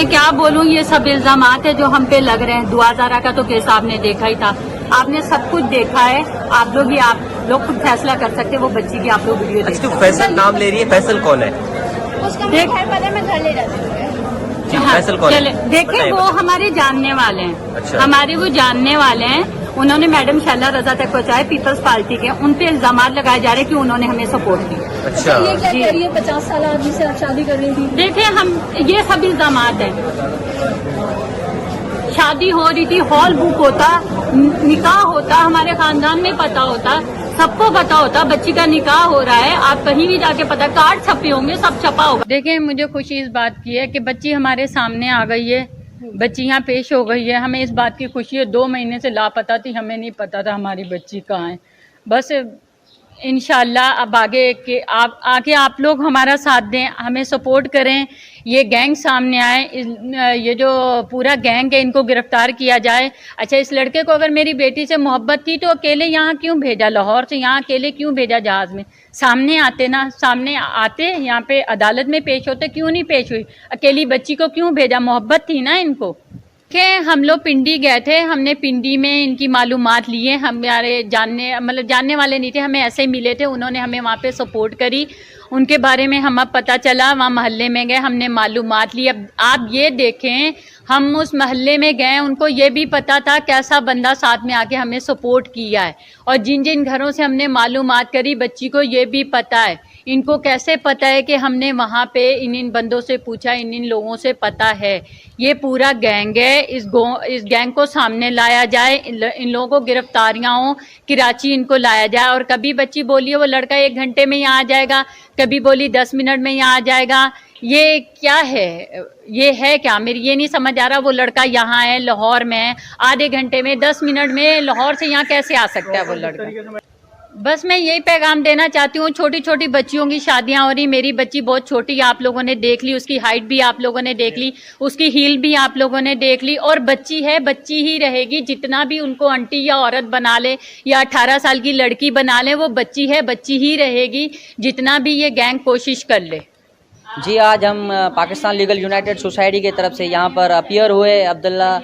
क्या बोलूं, ये सब इल्जामात है जो हम पे लग रहे हैं। दुआ ज़ारा का तो केस आपने देखा ही था, आपने सब कुछ देखा है। आप लोग खुद फैसला कर सकते हैं। वो बच्ची की आप लोग वीडियो देख सकते हैं। फैसल नाम ले रही है, फैसल कौन है? उसका मुझे पता है, मैं घर ले जाती हूँ। फैसल कौन है? देखिए, वो हमारे जानने वाले हैं। अच्छा। हमारे वो जानने वाले हैं। उन्होंने मैडम शैला रजा तक पहुंचाए, पीपल्स पार्टी के। उन पे इल्जामात लगाए जा रहे हैं कि उन्होंने हमें सपोर्ट की। अच्छा, ये क्या कह रही है? 50 साल आदमी से आप शादी कर रही थी। देखिए, हम ये सब इल्जामात हैं। शादी हो रही थी, हॉल बुक होता, निकाह होता, हमारे खानदान में पता होता, सबको पता होता बच्ची का निकाह हो रहा है। आप कहीं भी जाके पता, कार्ड छपे होंगे, सब छपा होगा। देखिए, मुझे खुशी इस बात की है कि बच्ची हमारे सामने आ गई है, बच्ची यहाँ पेश हो गई है। हमें इस बात की खुशी है। 2 महीने से लापता थी, हमें नहीं पता था हमारी बच्ची कहाँ है। बस इंशाल्लाह अब आगे आप लोग हमारा साथ दें, हमें सपोर्ट करें। ये गैंग सामने आए, ये जो पूरा गैंग है, इनको गिरफ्तार किया जाए। अच्छा, इस लड़के को अगर मेरी बेटी से मोहब्बत थी तो अकेले यहाँ क्यों भेजा? लाहौर से यहाँ अकेले क्यों भेजा जहाज़ में? सामने आते ना, सामने आते, यहाँ पे अदालत में पेश होते। क्यों नहीं पेश हुई? अकेली बच्ची को क्यों भेजा? मोहब्बत थी ना इनको। के हम लोग पिंडी गए थे, हमने पिंडी में इनकी मालूमात लिए। हमारे जानने वाले नहीं थे, हमें ऐसे ही मिले थे। उन्होंने हमें वहाँ पे सपोर्ट करी, उनके बारे में हमें पता चला। वहाँ मोहल्ले में गए, हमने मालूमात ली। अब आप ये देखें, हम उस मोहल्ले में गए, उनको ये भी पता था कैसा बंदा साथ में आके हमें सपोर्ट किया है। और जिन जिन घरों से हमने मालूमात करी, बच्ची को ये भी पता है। इनको कैसे पता है कि हमने वहाँ पे इन बंदों से पूछा, इन लोगों से पता है। ये पूरा गैंग है। इस गैंग को सामने लाया जाए, इन लोगों को गिरफ्तारियाँ हो, कराची इनको लाया जाए। और कभी बच्ची बोली है वो लड़का 1 घंटे में यहाँ आ जाएगा, कभी बोली 10 मिनट में यहाँ आ जाएगा। ये क्या है? ये है क्या? मेरी ये नहीं समझ आ रहा। वो लड़का यहाँ है, लाहौर में है, आधे घंटे में, 10 मिनट में लाहौर से यहाँ कैसे आ सकता है वो लड़का? बस मैं यही पैगाम देना चाहती हूँ। छोटी छोटी बच्चियों की शादियाँ हो रही। मेरी बच्ची बहुत छोटी, आप लोगों ने देख ली, उसकी हाइट भी आप लोगों ने देख ली, उसकी हील भी आप लोगों ने देख ली। और बच्ची है, बच्ची ही रहेगी। जितना भी उनको आंटी या औरत बना ले या 18 साल की लड़की बना ले, वो बच्ची है, बच्ची ही रहेगी, जितना भी ये गैंग कोशिश कर ले। जी, आज हम पाकिस्तान लीगल यूनाइटेड सोसाइटी की तरफ से यहाँ पर अपीयर हुए। अब्दुल्ला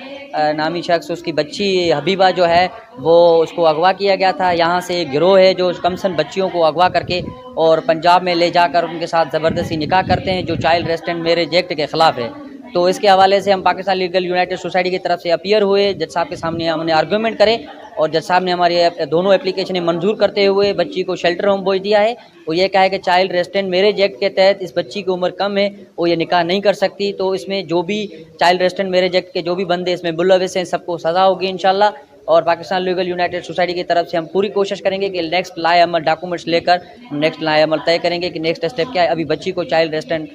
नामी शख्स, उसकी बच्ची हबीबा जो है वो उसको अगवा किया गया था। यहाँ से एक गिरोह है जो कमसन बच्चियों को अगवा करके और पंजाब में ले जाकर उनके साथ ज़बरदस्ती निकाह करते हैं, जो चाइल्ड रेजिडेंट मैरिज एक्ट के ख़िलाफ़ है। तो इसके हवाले से हम पाकिस्तान लीगल यूनाइटेड सोसाइटी की तरफ से अपीयर हुए। जज साहब के सामने हमने आर्गूमेंट करे और जज साहब ने हमारी दोनों एप्लीकेशनें मंजूर करते हुए बच्ची को शेल्टर होम भेज दिया है। वो ये कहा है कि चाइल्ड रेजिडेंट मैरिज एक्ट के तहत इस बच्ची की उम्र कम है, वो ये निकाह नहीं कर सकती। तो इसमें जो भी चाइल्ड रेजिडेंट मैरिज एक्ट के जो भी बंदे इसमें मुलविस हैं, सबको सज़ा होगी इंशाल्लाह। और पाकिस्तान लीगल यूनाइटेड सोसाइटी की तरफ से हम पूरी कोशिश करेंगे कि नेक्स्ट लाए अमल डॉक्यूमेंट्स लेकर नेक्स्ट लाए अमल तय करेंगे कि नेक्स्ट स्टेप क्या है। अभी बच्ची को चाइल्ड रेजिडेंट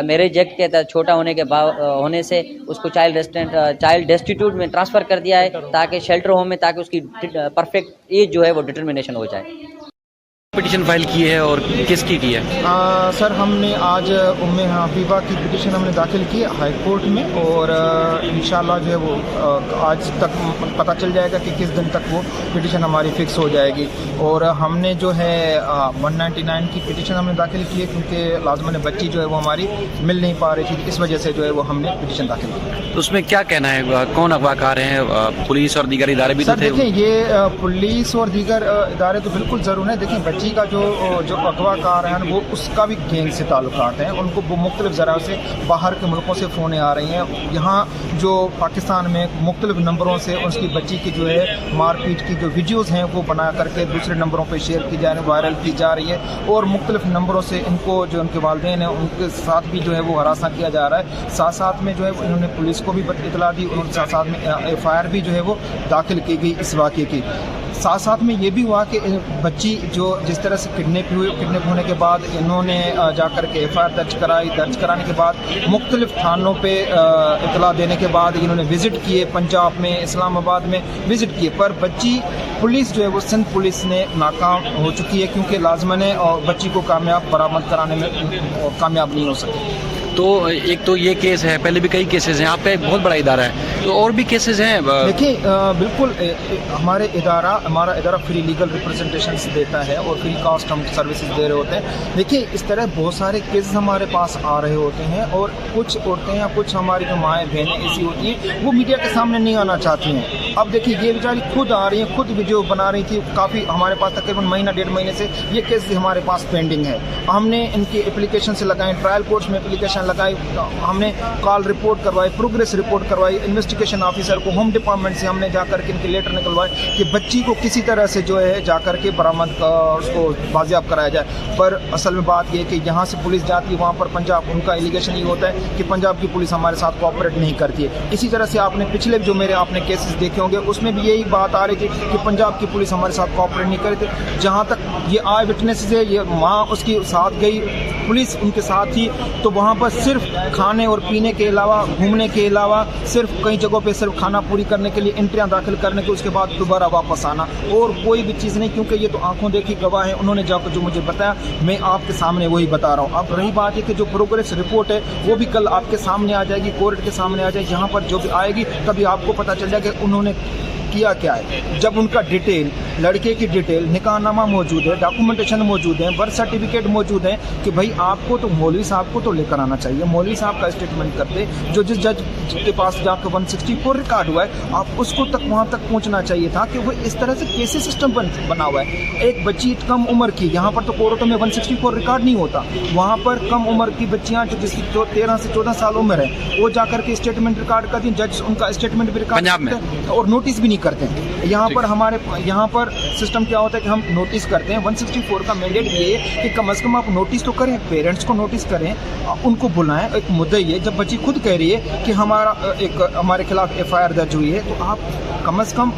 मैरिज एक्ट के तहत छोटा होने से उसको चाइल्ड डेस्टिट्यूट में ट्रांसफ़र कर दिया है, ताकि शेल्टर होम में, ताकि उसकी परफेक्ट एज जो है वो डिटर्मिनेशन हो जाए। पिटीशन फाइल की है और किसकी की है? सर, हमने आज उम्मे हबीबा की पिटीशन हमने दाखिल की हाई कोर्ट में और इंशाल्लाह जो है वो आज तक पता चल जाएगा कि किस दिन तक वो पिटीशन हमारी फ़िक्स हो जाएगी। और हमने जो है 199 की पिटीशन हमने दाखिल की है, क्योंकि लाजमन बच्ची जो है वो हमारी मिल नहीं पा रही थी, इस वजह से जो है वो हमने पिटीशन दाखिल की। तो उसमें क्या कहना है, कौन अगवाकार हैं? पुलिस और दीगर इदारे भी तो थे? देखिए, ये पुलिस और दीगर इदारे तो बिल्कुल ज़रूर है। देखिए, बच्ची का जो अगवाकार हैं वो उसका भी गैंग से ताल्लुकात हैं। उनको मुख्तलिफ ज़रा से बाहर के मुल्कों से फ़ोनें आ रही हैं। यहाँ जो पाकिस्तान में मुख्तलिफ नंबरों से उसकी बच्ची की जो है मारपीट की जो वीडियोज़ हैं वो बना करके दूसरे नंबरों पर शेयर की जा रही है, वायरल की जा रही है। और मुख्तलिफ नंबरों से इनको जो उनके वालिदैन हैं उनके साथ भी जो है वो हरासा किया जा रहा है। साथ साथ में जो है इन्होंने पुलिस को भी इतला दी और साथ साथ में FIR भी जो है वो दाखिल की गई इस वाक़े की। साथ साथ में ये भी हुआ कि बच्ची जो जिस तरह से किडनैप होने के बाद इन्होंने जाकर के FIR दर्ज कराने के बाद मुख्तलिफ थानों पे इतला देने के बाद इन्होंने विज़िट किए, पंजाब में, इस्लामाबाद में विज़िट किए, पर बच्ची पुलिस जो है वो सिंध पुलिस ने नाकाम हो चुकी है, क्योंकि लाजमन है और बच्ची को कामयाब बरामद कराने में कामयाब नहीं हो सके। तो एक तो ये केस है, पहले भी कई केसेस हैं, आपका एक बहुत बड़ा इदारा है, तो और भी केसेस हैं। देखिए बिल्कुल हमारा इदारा फ्री लीगल रिप्रेजेंटेशन देता है और फ्री कास्ट हम सर्विसेज दे रहे होते हैं। देखिए इस तरह बहुत सारे केसेस हमारे पास आ रहे होते हैं और कुछ औरतें या कुछ हमारी जो माएँ बहनें ऐसी होती हैं वो मीडिया के सामने नहीं आना चाहती हैं। अब देखिए ये बेचारी खुद आ रही हैं, खुद वीडियो बना रही थी, काफ़ी हमारे पास तकरीबन महीना 1.5 महीने से ये केस हमारे पास पेंडिंग है। हमने इनकी एप्लीकेशन से लगाए, ट्रायल कोर्ट्स में एप्लीकेशन लगाई, हमने कॉल रिपोर्ट करवाई, प्रोग्रेस रिपोर्ट करवाई, इन्वेस्टिगेशन ऑफिसर को होम डिपार्टमेंट से हमने जाकर के इनके लेटर निकलवाए कि बच्ची को किसी तरह से जो है जाकर के बरामद उसको बाजियाब कराया जाए। पर असल में बात ये कि यहाँ से पुलिस जाती है वहाँ पर पंजाब, उनका एलिगेशन ये होता है कि पंजाब की पुलिस हमारे साथ कोऑपरेट नहीं करती है। इसी तरह से आपने पिछले जो मेरे आपने केसेस देखे होंगे उसमें भी यही बात आ रही थी कि पंजाब की पुलिस हमारे साथ कोऑपरेट नहीं करती। जहाँ तक ये आई विटनेसेस है, ये माँ उसकी साथ गई, पुलिस उनके साथ थी, तो वहाँ पर सिर्फ खाने और पीने के अलावा, घूमने के अलावा, सिर्फ कई जगहों पे सिर्फ खाना पूरी करने के लिए एंट्रियाँ दाखिल करने के, उसके बाद दोबारा वापस आना और कोई भी चीज़ नहीं, क्योंकि ये तो आंखों देखी गवाह है। उन्होंने जाकर जो मुझे बताया मैं आपके सामने वही बता रहा हूँ। अब रही बात है कि जो प्रोग्रेस रिपोर्ट है वो भी कल आपके सामने आ जाएगी, कोर्ट के सामने आ जाएगी। यहाँ पर जो भी आएगी तभी आपको पता चल जाएगा कि उन्होंने किया क्या है। जब उनका डिटेल, लड़के की डिटेल, निकाहनामा मौजूद है, डॉक्यूमेंटेशन मौजूद है, बर्थ सर्टिफिकेट मौजूद है कि भाई आपको तो मौलवी साहब को तो लेकर आना चाहिए, मौलवी साहब का स्टेटमेंट करते जो जिस जज के पास जाकर 164 रिकॉर्ड हुआ है आप उसको तक वहाँ तक पहुँचना चाहिए था कि वो इस तरह से केसेस सिस्टम बना हुआ है। एक बच्ची कम उम्र की, यहाँ पर तो कोर्टों में 164 रिकॉर्ड नहीं होता, वहाँ पर कम उम्र की बच्चियाँ जो जिसकी 13 से 14 साल उम्र है वो जाकर के स्टेटमेंट रिकॉर्ड करती हैं, जज उनका स्टेटमेंट भी रिकॉर्ड पंजाब में और नोटिस भी नहीं करते हैं। यहाँ पर हमारे यहाँ पर सिस्टम क्या होता है कि हम नोटिस करते हैं। 164 का मैंडेट ये है कि कम से कम आप नोटिस तो करें, पेरेंट्स को नोटिस करें, उनको बुलाएं। एक मुद्दा ये, जब बच्ची खुद कह रही है कि हमारे खिलाफ FIR दर्ज हुई है तो आप कम से कम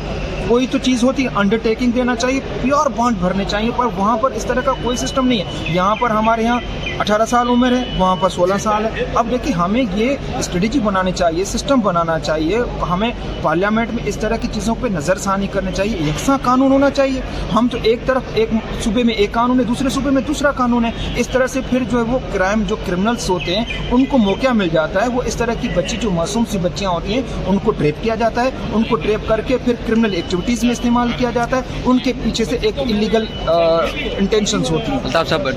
कोई तो चीज़ होती है, अंडरटेकिंग देना चाहिए, प्योर बॉन्ड भरने चाहिए, पर वहाँ पर इस तरह का कोई सिस्टम नहीं है। यहाँ पर हमारे यहाँ 18 साल उम्र है, वहाँ पर 16 साल है। अब देखिए हमें ये स्ट्रेटेजी बनानी चाहिए, सिस्टम बनाना चाहिए, हमें पार्लियामेंट में इस तरह की चीज़ों पे नज़रसानी करनी चाहिए, यकसा कानून होना चाहिए। हम तो एक तरफ एक सूबे में एक कानून है, दूसरे सूबे में दूसरा कानून है, इस तरह से फिर जो है वो क्राइम, जो क्रिमिनल्स होते हैं उनको मौका मिल जाता है। वो इस तरह की बच्ची, जो मासूम सी बच्चियाँ होती हैं, उनको ट्रेप किया जाता है, उनको ट्रेप करके फिर क्रिमिनल एक्टिविटीज़ में इस्तेमाल किया जाता है, उनके पीछे से एक इलीगल इंटेंशंस होती है। साहब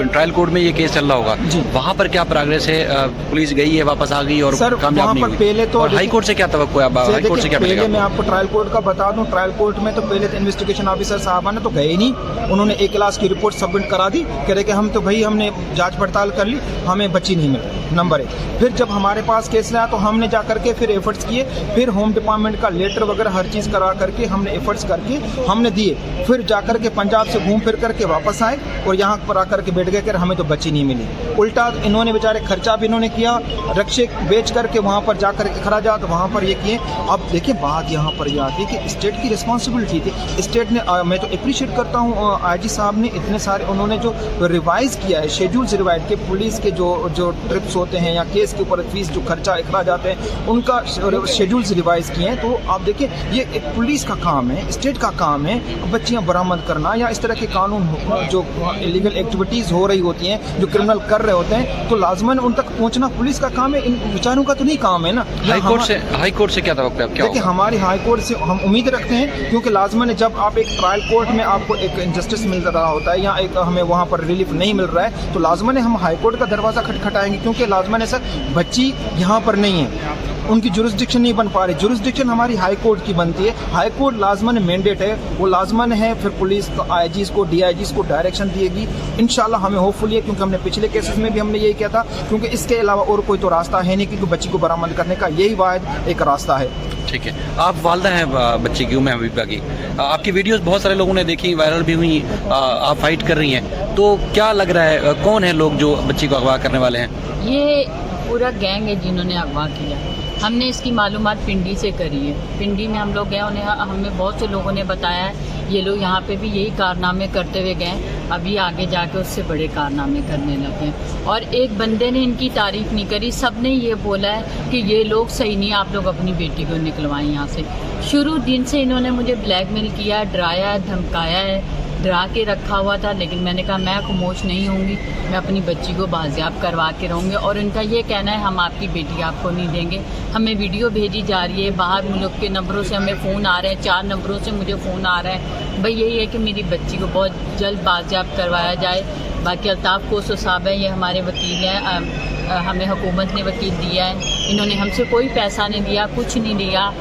ट्रायल कोर्ट में ये केस चल रहा होगा जी, वहाँ पर क्या प्रोग्रेस है? पुलिस गई है, वापस आ गई और सर कामयाब नहीं हुई। पहले तो हाई कोर्ट से क्या तवक्को है? हाई कोर्ट से क्या मिलेगा? मैं आपको ट्रायल कोर्ट का बता दूं, ट्रायल कोर्ट में तो पहले तो इन्वेस्टिगेशन ऑफिसर साहबान तो गए ही नहीं, उन्होंने 1 क्लास की रिपोर्ट सबमिट करा दी, कह रहे कि हम तो भाई हमने जांच पड़ताल कर ली, हमें बच्ची नहीं मिली, नंबर 1। फिर जब हमारे पास केस आया तो हमने जा करके फिर एफर्ट्स किए, फिर होम डिपार्टमेंट का लेटर वगैरह हर चीज़ करा करके हमने एफर्ट्स करके हमने दिए, फिर जाकर के पंजाब से घूम फिर करके वापस आए और यहाँ पर आकर के बैठ गए कि हमें तो बच्ची नहीं मिली। उल्टा इन्होंने बेचारे खर्चा भी इन्होंने किया, रक्षे बेच करके वहाँ पर जाकर खराजात वहाँ पर ये किए। अब देखिए बात यहाँ पर ये आती है कि स्टेट की रिस्पॉन्सिबिलिटी थी, स्टेट ने, मैं तो अप्रिशिएट करता हूँ IG साहब ने, इतने सारे उन्होंने जो रिवाइज़ किया है, शेड्यूल्स रिवाइज के, पुलिस के जो ट्रिप्स होते हैं या केस के ऊपर फीस जो खर्चा अखराज जाते हैं उनका शेड्यूल्स रिवाइज किए हैं। तो आप देखिए ये एक पुलिस का काम है, स्टेट का काम है बच्चियाँ बरामद करना या इस तरह के कानून जो इलीगल एक्टिविटीज़ हो रही होती हैं, जो क्रिमिनल कर रहे होते हैं, तो लाजमन उन तक पहुंचना पुलिस का काम है, इन विचारों का तो नहीं काम है ना। हाई कोर्ट से क्या तवक्को है? देखिए हमारी हाई कोर्ट से हम उम्मीद रखते हैं, क्योंकि लाजमन है जब आप एक ट्रायल कोर्ट में आपको एक इंजस्टिस मिल रहा होता है या एक हमें वहाँ पर रिलीफ नहीं मिल रहा है, तो लाजमन है हम हाई कोर्ट का दरवाज़ा खटखटाएंगे, क्योंकि लाजमन है सर बच्ची यहाँ पर नहीं है, उनकी जुरिस्डिक्शन नहीं बन पा रही, जुरिस्डिक्शन हमारी हाई कोर्ट की बनती है। हाई कोर्ट लाजमन मैंडेट है, वो लाजमन है, फिर पुलिस को, IGs को, DIGs को डायरेक्शन दिएगी इंशाल्लाह। हमें होपफुली है, क्योंकि हमने पिछले केसेस में भी हमने यही किया था, क्योंकि इसके अलावा और कोई तो रास्ता है नहीं, क्योंकि बच्ची को बरामद करने का यही वाहिद एक रास्ता है। ठीक है, आप वालदा हैं बच्ची की, उम्मे हबीबा की, आपकी वीडियोस बहुत सारे लोगों ने देखी, वायरल भी हुई, आप फाइट कर रही हैं, तो क्या लग रहा है कौन है लोग जो बच्ची को अगवा करने वाले हैं? ये पूरा गैंग है जिन्होंने अगवा किया। हमने इसकी मालूमात पिंडी से करी है, पिंडी में हम लोग गए, उन्हें हमें बहुत से लोगों ने बताया है ये लोग यहाँ पे भी यही कारनामे करते हुए गए, अभी आगे जाके उससे बड़े कारनामे करने लगे। और एक बंदे ने इनकी तारीफ नहीं करी, सब ने ये बोला है कि ये लोग सही नहीं, आप लोग अपनी बेटी को निकलवाएं यहाँ से। शुरू दिन से इन्होंने मुझे ब्लैकमेल किया, डराया है, धमकाया है, डरा के रखा हुआ था, लेकिन मैंने कहा मैं खामोश नहीं होंगी, मैं अपनी बच्ची को बाजियाब करवा के रहूँगी। और उनका ये कहना है हम आपकी बेटी आपको नहीं देंगे। हमें वीडियो भेजी जा रही है, बाहर मुल्क के नंबरों से हमें फ़ोन आ रहे हैं, 4 नंबरों से मुझे फ़ोन आ रहा है। भाई यही है कि मेरी बच्ची को बहुत जल्द बाजियाब करवाया जाए। बाकी अल्ताफ़ कोसो साहब हैं, ये हमारे वकील हैं, हमें हुकूमत ने वकील दिया है, इन्होंने हमसे कोई पैसा नहीं दिया, कुछ नहीं दिया।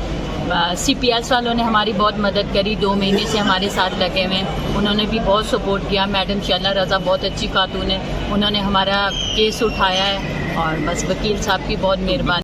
CPS वालों ने हमारी बहुत मदद करी, 2 महीने से हमारे साथ लगे हुए हैं, उन्होंने भी बहुत सपोर्ट किया। मैडम शैला रज़ा बहुत अच्छी खातून है, उन्होंने हमारा केस उठाया है और बस वकील साहब की बहुत मेहरबानी।